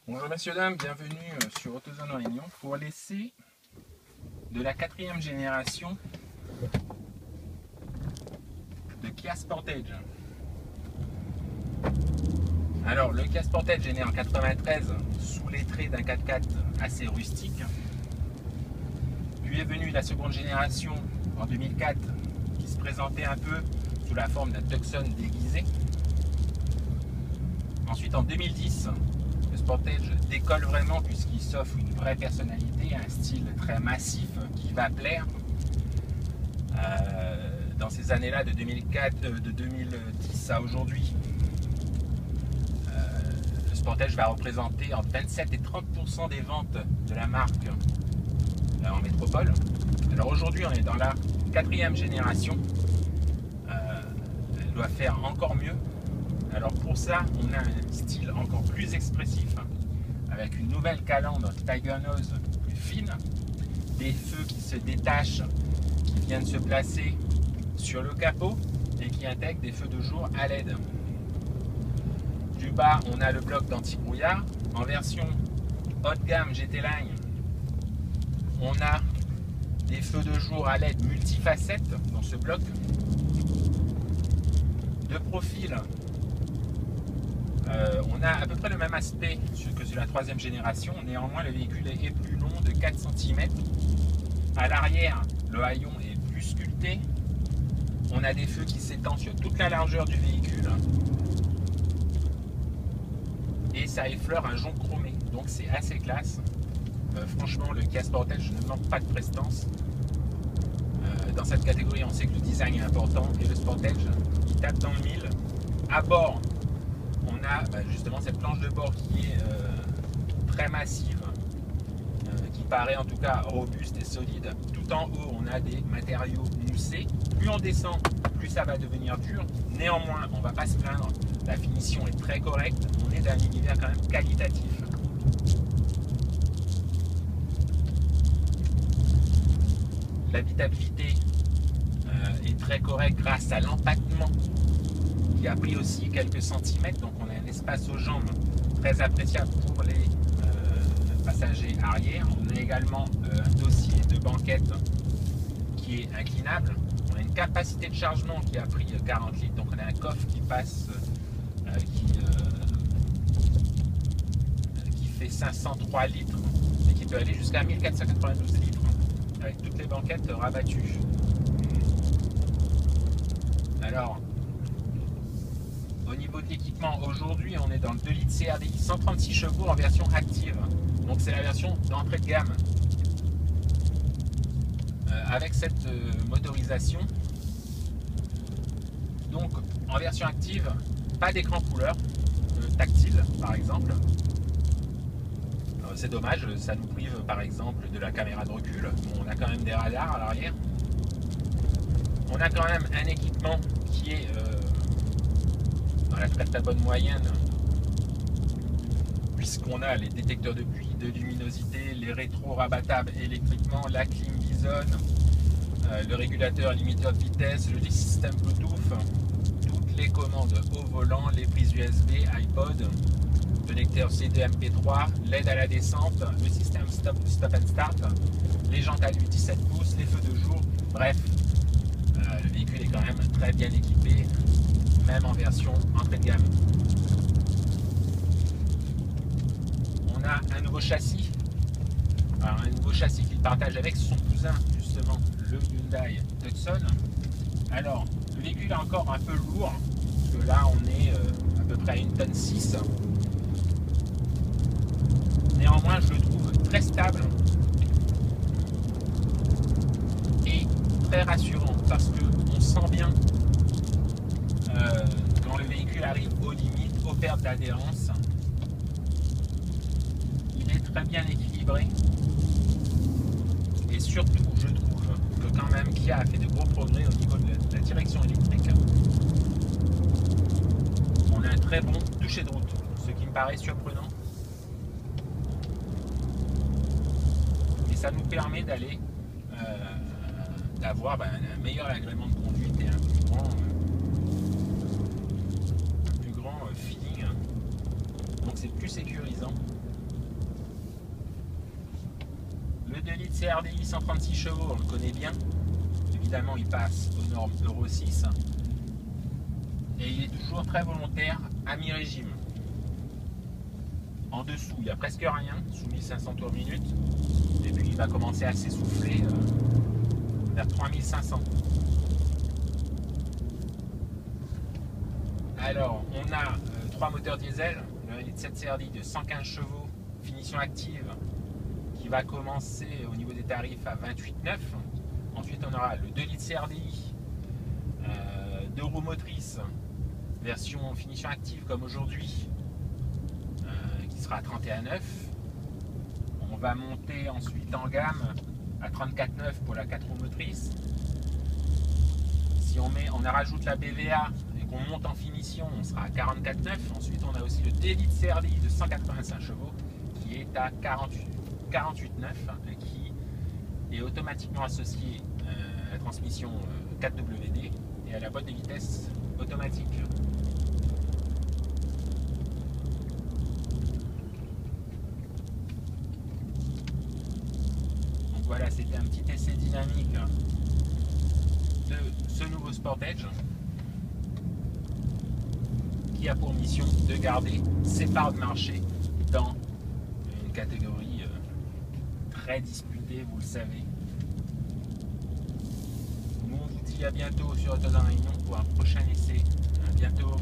Bonjour messieurs dames, bienvenue sur AutoZone Réunion pour l'essai de la 4e génération de Kia Sportage. Alors le Kia Sportage est né en 93 sous les traits d'un 4x4 assez rustique. Puis est venue la seconde génération en 2004 qui se présentait un peu sous la forme d'un Tucson déguisé. Ensuite en 2010, le Sportage décolle vraiment puisqu'il s'offre une vraie personnalité, un style très massif qui va plaire. Dans ces années-là, de 2010 à aujourd'hui, le Sportage va représenter entre 27 et 30% des ventes de la marque en métropole. Alors aujourd'hui, on est dans la 4e génération. Elle doit faire encore mieux. Alors pour ça, on a un style encore plus expressif, avec une nouvelle calandre Tiger Nose plus fine, des feux qui se détachent, qui viennent se placer sur le capot et qui intègrent des feux de jour à LED. Du bas, on a le bloc d'anti-brouillard. En version haut de gamme GT Line, on a des feux de jour à LED multifacettes dans ce bloc. De profil, on a à peu près le même aspect que sur la 3e génération, néanmoins le véhicule est plus long de 4 cm. À l'arrière, le haillon est plus sculpté. On a des feux qui s'étendent sur toute la largeur du véhicule. Et ça effleure un jonc chromé, donc c'est assez classe. Franchement, le Kia Sportage ne manque pas de prestance. Dans cette catégorie, on sait que le design est important et le Sportage, il tape dans le mille. À bord, on a justement cette planche de bord qui est très massive, qui paraît en tout cas robuste et solide. Tout en haut, on a des matériaux moussés. Plus on descend, plus ça va devenir dur. Néanmoins, on ne va pas se plaindre. La finition est très correcte. On est dans un univers quand même qualitatif. L'habitabilité est très correcte grâce à l'empattement qui a pris aussi quelques centimètres, donc on a un espace aux jambes très appréciable pour les passagers arrière. On a également un dossier de banquette qui est inclinable. On a une capacité de chargement qui a pris 40 litres, donc on a un coffre qui passe qui fait 503 litres et qui peut aller jusqu'à 1492 litres avec toutes les banquettes rabattues. Alors, au niveau de l'équipement, aujourd'hui, on est dans le 2 litres CRDI 136 chevaux en version active. Donc c'est la version d'entrée de gamme. Avec cette motorisation, donc en version active, pas d'écran couleur tactile par exemple. C'est dommage, ça nous prive par exemple de la caméra de recul. On a quand même des radars à l'arrière. On a quand même un équipement qui est dans la très bonne moyenne, puisqu'on a les détecteurs de pluie, de luminosité, les rétros rabattables électriquement, la clim Bison, le régulateur limiteur de vitesse, le système Bluetooth, toutes les commandes au volant, les prises USB, iPod, le lecteur CD MP3, l'aide à la descente, le système stop and start, les jantes à lui 17 pouces, les feux de jour, bref, le véhicule est quand même très bien équipé, même en version entrée de gamme. On a un nouveau châssis, alors un nouveau châssis qu'il partage avec son cousin justement, le Hyundai Tucson. Alors le véhicule est encore un peu lourd, parce que là on est à peu près à 1,6 tonnes. Néanmoins je le trouve très stable et très rassurant, parce qu'on sent bien quand le véhicule arrive aux limites, aux pertes d'adhérence. Il est très bien équilibré et surtout je trouve que quand même Kia a fait de gros progrès au niveau de la direction électrique. On a un très bon toucher de route, ce qui me paraît surprenant, et ça nous permet d'aller d'avoir un meilleur agrément de conduite et un plus grand feeling, donc c'est plus sécurisant. 2 litres CRDI 136 chevaux, on le connaît bien. Évidemment, il passe aux normes Euro 6. Et il est toujours très volontaire à mi-régime. En dessous, il n'y a presque rien, sous 1500 tours minute. Et puis il va commencer à s'essouffler vers 3500. Alors, on a 3 moteurs diesel, le 1,7 CRDI de 115 chevaux, finition active, qui va commencer au niveau des tarifs à 28,9. Ensuite, on aura le 2 litres CRDI de roues motrices, version finition active comme aujourd'hui, qui sera à 31,9. On va monter ensuite en gamme à 34,9 pour la 4 roues motrices. Si on rajoute la BVA et qu'on monte en finition, on sera à 44,9. Ensuite, on a aussi le 2 litres CRDI de 185 chevaux qui est à 48,9 et qui est automatiquement associé à la transmission 4WD et à la boîte de vitesse automatique. Donc voilà, c'était un petit essai dynamique de ce nouveau Sportage qui a pour mission de garder ses parts de marché dans une catégorie très disputée, vous le savez. Nous on vous dit à bientôt sur AutoDan Réunion pour un prochain essai. À bientôt.